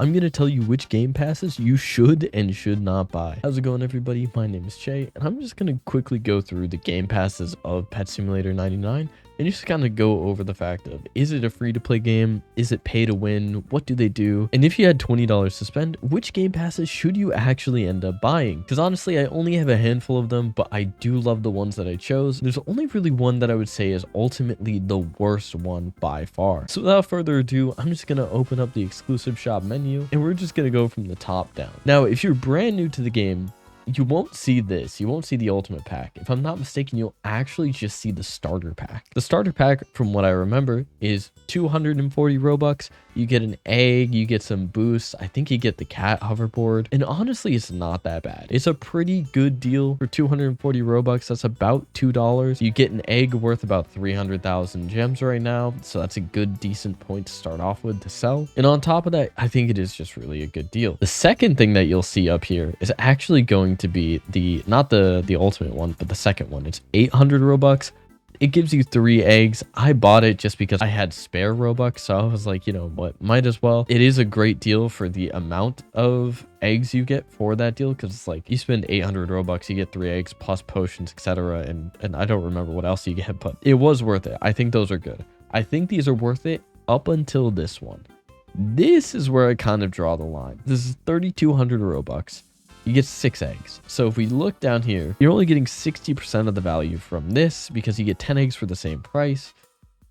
I'm going to tell you which game passes you should and should not buy. How's it going, everybody? My name is Che, and I'm just going to quickly go through the game passes of Pet Simulator 99 and just kind of go over the fact of, is it a free-to-play game? Is it pay to win? What do they do? And if you had $20 to spend, which game passes should you actually end up buying? Because honestly, I only have a handful of them, but I do love the ones that I chose. There's only really one that I would say is ultimately the worst one by far. So without further ado, I'm just going to open up the exclusive shop menu, and we're just going to go from the top down. Now, if you're brand new to the game, you won't see this. You won't see the ultimate pack. If I'm not mistaken, you'll actually just see the starter pack. The starter pack, from what I remember, is 240 Robux. You get an egg, you get some boosts. I think you get the cat hoverboard. And honestly, it's not that bad. It's a pretty good deal for 240 Robux. That's about $2. You get an egg worth about 300,000 gems right now. So that's a good, decent point to start off with to sell. And on top of that, I think it is just really a good deal. The second thing that you'll see up here is actually going to be not the ultimate one, but the second one. It's 800 Robux. It gives you 3 eggs. I bought it just because I had spare Robux, so I was like, you know what, might as well. It is a great deal for the amount of eggs you get for that deal, because it's like you spend 800 Robux, you get 3 eggs plus potions, etc. And I don't remember what else you get, but it was worth it. I think those are good. I think these are worth it up until this one. This is where I kind of draw the line. This is 3,200 Robux. You get 6 eggs. So if we look down here, you're only getting 60% of the value from this because you get 10 eggs for the same price.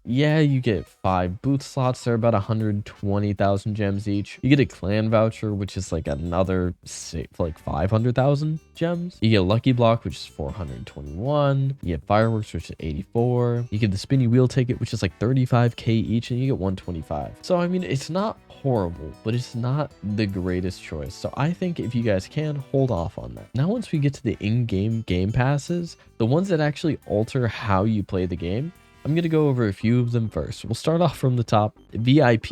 Yeah, you get 5 booth slots. They're about 120,000 gems each. You get a clan voucher, which is like another like 500,000 gems. You get a lucky block, which is 421. You get fireworks, which is 84. You get the spinny wheel ticket, which is like 35k each, and you get 125. So I mean, it's not horrible, but it's not the greatest choice. So I think if you guys can, hold off on that. Now, once we get to the in-game game passes, the ones that actually alter how you play the game, I'm going to go over a few of them first. We'll start off from the top. VIP.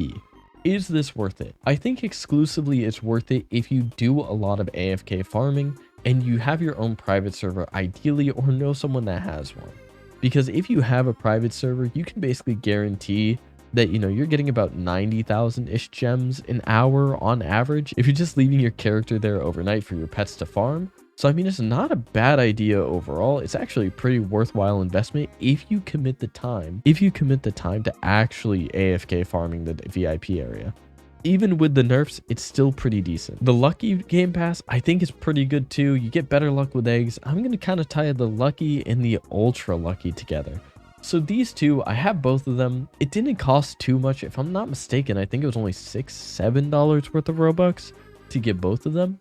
Is this worth it? I think exclusively it's worth it if you do a lot of AFK farming and you have your own private server ideally, or know someone that has one. Because if you have a private server, you can basically guarantee that, you know, you're getting about 90,000-ish gems an hour on average if you're just leaving your character there overnight for your pets to farm. So I mean, it's not a bad idea overall. It's actually a pretty worthwhile investment if you commit the time. If you commit the time to actually AFK farming the VIP area. Even with the nerfs, it's still pretty decent. The lucky game pass, I think, is pretty good too. You get better luck with eggs. I'm going to kind of tie the lucky and the ultra lucky together. So these two, I have both of them. It didn't cost too much. If I'm not mistaken, I think it was only $6-7 worth of Robux to get both of them.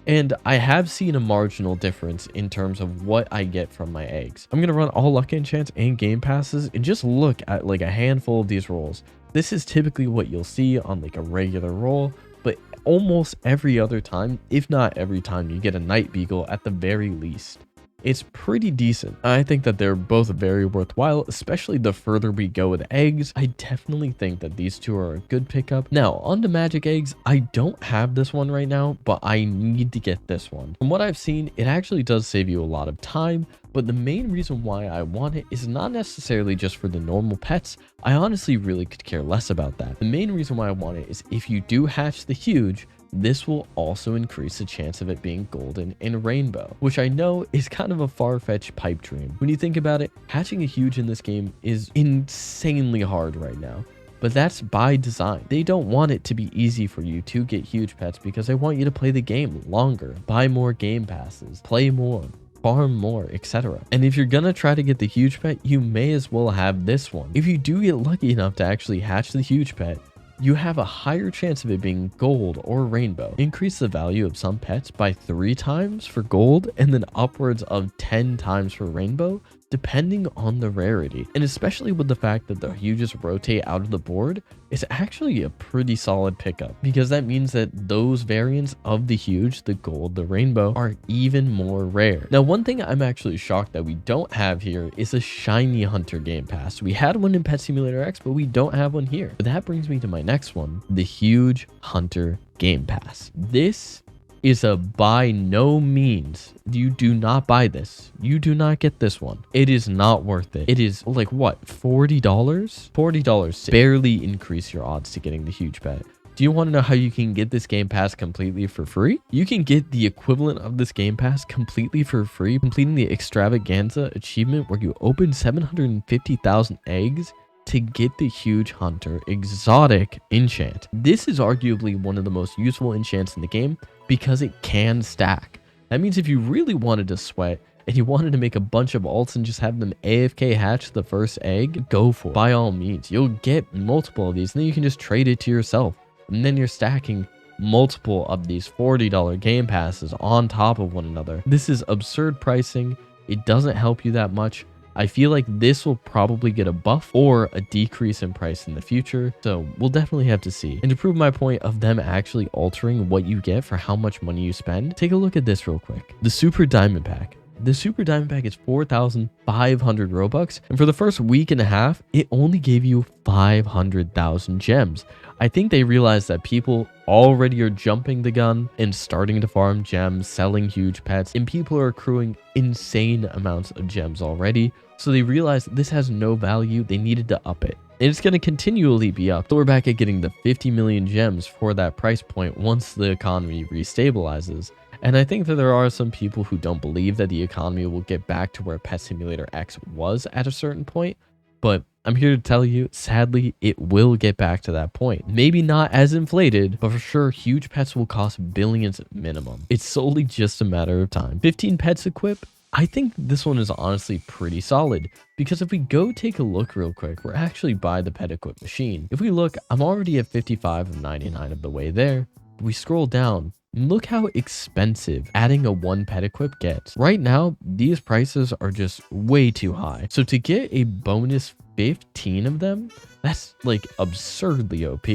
And I have seen a marginal difference in terms of what I get from my eggs. I'm going to run all luck enchants and game passes and just look at like a handful of these rolls. This is typically what you'll see on like a regular roll, but almost every other time, if not every time, you get a night beagle at the very least. It's pretty decent. I think that they're both very worthwhile, especially the further we go with eggs. I definitely think that these two are a good pickup. Now, on to magic eggs. I don't have this one right now, but I need to get this one. From what I've seen, it actually does save you a lot of time, but the main reason why I want it is not necessarily just for the normal pets. I honestly really could care less about that. The main reason why I want it is if you do hatch the huge, this will also increase the chance of it being golden and rainbow, which I know is kind of a far-fetched pipe dream. When you think about it, hatching a huge in this game is insanely hard right now, but that's by design. They don't want it to be easy for you to get huge pets because they want you to play the game longer, buy more game passes, play more, farm more, etc. And if you're gonna try to get the huge pet, you may as well have this one. If you do get lucky enough to actually hatch the huge pet, you have a higher chance of it being gold or rainbow. Increase the value of some pets by 3 times for gold and then upwards of 10 times for rainbow, depending on the rarity. And especially with the fact that the huges rotate out of the board, it's actually a pretty solid pickup, because that means that those variants of the huge, the gold, the rainbow, are even more rare. Now, one thing I'm actually shocked that we don't have here is a shiny hunter game pass. We had one in Pet Simulator X, but we don't have one here. But that brings me to my next one, the huge hunter game pass. This is a by no means, you do not buy this. You do not get this one. It is not worth it. It is like what, $40? $40 barely increase your odds to getting the huge pet. Do you want to know how you can get this Game Pass completely for free? You can get the equivalent of this Game Pass completely for free, completing the extravaganza achievement where you open 750,000 eggs to get the huge hunter exotic enchant. This is arguably one of the most useful enchants in the game because it can stack. That means if you really wanted to sweat and you wanted to make a bunch of alts and just have them AFK hatch the first egg, go for it. By all means, you'll get multiple of these and then you can just trade it to yourself. And then you're stacking multiple of these $40 game passes on top of one another. This is absurd pricing. It doesn't help you that much. I feel like this will probably get a buff or a decrease in price in the future. So we'll definitely have to see. And to prove my point of them actually altering what you get for how much money you spend, take a look at this real quick. The Super Diamond Pack. The Super Diamond Pack is 4,500 Robux, and for the first week and a half, it only gave you 500,000 gems. I think they realized that people already are jumping the gun and starting to farm gems, selling huge pets, and people are accruing insane amounts of gems already. So they realized this has no value. They needed to up it. And it's going to continually be up. So we're back at getting the 50 million gems for that price point once the economy restabilizes. And I think that there are some people who don't believe that the economy will get back to where Pet Simulator X was at a certain point. But I'm here to tell you, sadly, it will get back to that point. Maybe not as inflated, but for sure, huge pets will cost billions minimum. It's solely just a matter of time. 15 pets equip. I think this one is honestly pretty solid because if we go take a look real quick, we're actually by the pet equip machine. If we look, I'm already at 55 of 99 of the way there. We scroll down. Look how expensive adding a 1 pet equip gets. Right now, these prices are just way too high. So to get a bonus 15 of them, that's like absurdly OP.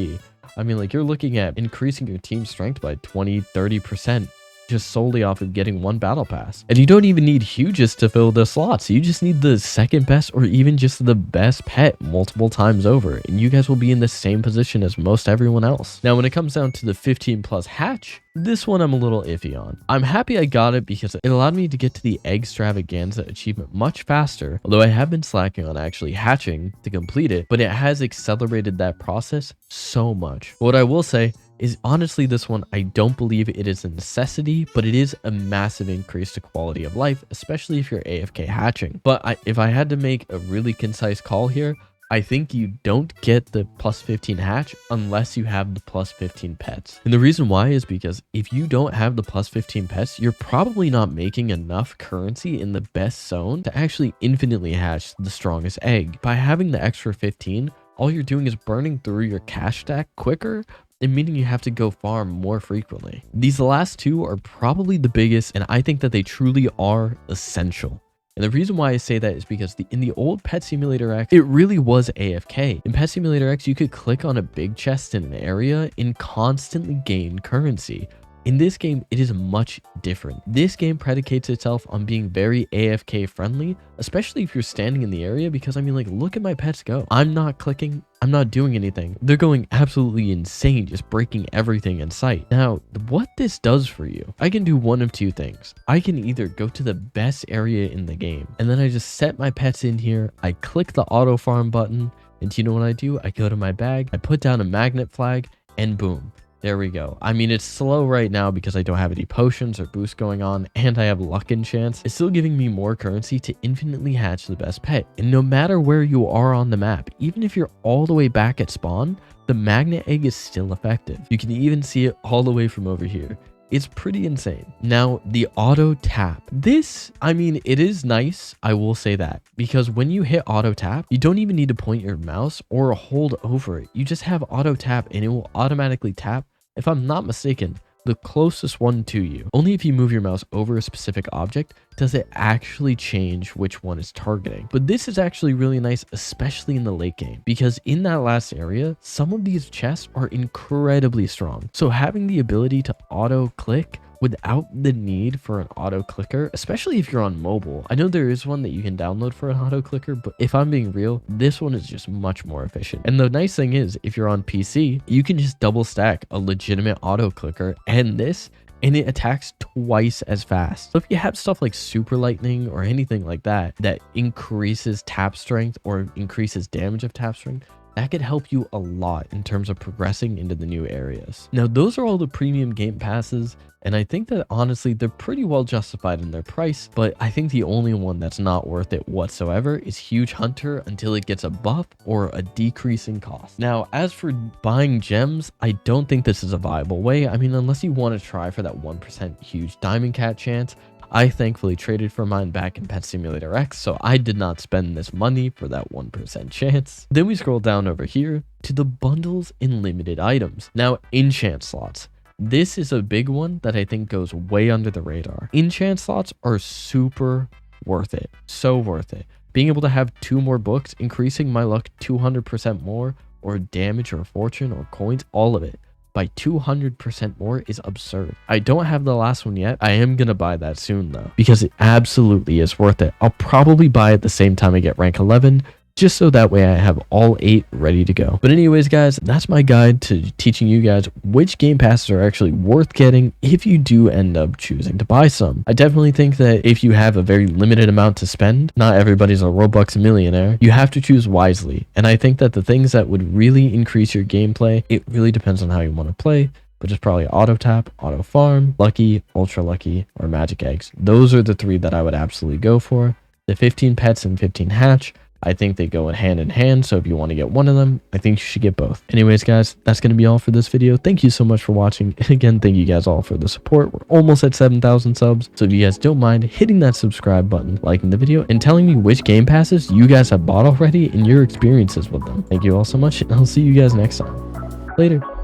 I mean, like you're looking at increasing your team strength by 20-30% just solely off of getting 1 battle pass. And you don't even need huges to fill the slots. You just need the second best or even just the best pet multiple times over. And you guys will be in the same position as most everyone else. Now, when it comes down to the 15 plus hatch, this one I'm a little iffy on. I'm happy I got it because it allowed me to get to the extravaganza achievement much faster, although I have been slacking on actually hatching to complete it, but it has accelerated that process so much. What I will say is honestly this one, I don't believe it is a necessity, but it is a massive increase to quality of life, especially if you're AFK hatching. But if I had to make a really concise call here, I think you don't get the plus 15 hatch unless you have the plus 15 pets. And the reason why is because if you don't have the plus 15 pets, you're probably not making enough currency in the best zone to actually infinitely hatch the strongest egg. By having the extra 15, all you're doing is burning through your cash stack quicker, and meaning you have to go farm more frequently. These last two are probably the biggest, and I think that they truly are essential. And the reason why I say that is because in the old Pet Simulator X, it really was AFK. In Pet Simulator X, you could click on a big chest in an area and constantly gain currency. In this game, it is much different. This game predicates itself on being very AFK friendly, especially if you're standing in the area, because I mean, like, look at my pets go. I'm not clicking. I'm not doing anything. They're going absolutely insane, just breaking everything in sight. Now, what this does for you, I can do one of two things. I can either go to the best area in the game, and then I just set my pets in here. I click the auto farm button, and you know what I do? I go to my bag, I put down a magnet flag, and boom. There we go. I mean, it's slow right now because I don't have any potions or boosts going on, and I have luck enchants. It's still giving me more currency to infinitely hatch the best pet. And no matter where you are on the map, even if you're all the way back at spawn, the magnet egg is still effective. You can even see it all the way from over here. It's pretty insane. Now, the auto tap. This, I mean, it is nice. I will say that because when you hit auto tap, you don't even need to point your mouse or hold over it. You just have auto tap and it will automatically tap, if I'm not mistaken, the closest one to you. Only if you move your mouse over a specific object does it actually change which one is targeting. But this is actually really nice, especially in the late game, because in that last area, some of these chests are incredibly strong. So having the ability to auto click without the need for an auto clicker, especially if you're on mobile. I know there is one that you can download for an auto clicker, but if I'm being real, this one is just much more efficient. And the nice thing is, if you're on PC, you can just double stack a legitimate auto clicker and this, and it attacks twice as fast. So if you have stuff like super lightning or anything like that, that increases tap strength or increases damage of tap strength, that could help you a lot in terms of progressing into the new areas. Now, those are all the premium game passes, and I think that honestly, they're pretty well justified in their price, but I think the only one that's not worth it whatsoever is Huge Hunter until it gets a buff or a decrease in cost. Now, as for buying gems, I don't think this is a viable way. I mean, unless you want to try for that 1% huge Diamond Cat chance. I thankfully traded for mine back in Pet Simulator X, so I did not spend this money for that 1% chance. Then we scroll down over here to the bundles and limited items. Now, enchant slots. This is a big one that I think goes way under the radar. Enchant slots are super worth it. So worth it. Being able to have 2 more books, increasing my luck 200% more, or damage or fortune or coins, all of it by 200% more is absurd. I don't have the last one yet. I am gonna buy that soon though, because it absolutely is worth it. I'll probably buy it the same time I get rank 11, just so that way I have all 8 ready to go. But anyways, guys, that's my guide to teaching you guys which game passes are actually worth getting if you do end up choosing to buy some. I definitely think that if you have a very limited amount to spend, not everybody's a Roblox millionaire, you have to choose wisely. And I think that the things that would really increase your gameplay, it really depends on how you want to play, but it's probably auto tap, auto farm, lucky, ultra lucky, or magic eggs. Those are the 3 that I would absolutely go for. The 15 pets and 15 hatch, I think they go in hand, so if you want to get one of them, I think you should get both. Anyways, guys, that's going to be all for this video. Thank you so much for watching. And again, thank you guys all for the support. We're almost at 7,000 subs. So if you guys don't mind hitting that subscribe button, liking the video, and telling me which game passes you guys have bought already and your experiences with them. Thank you all so much, and I'll see you guys next time. Later.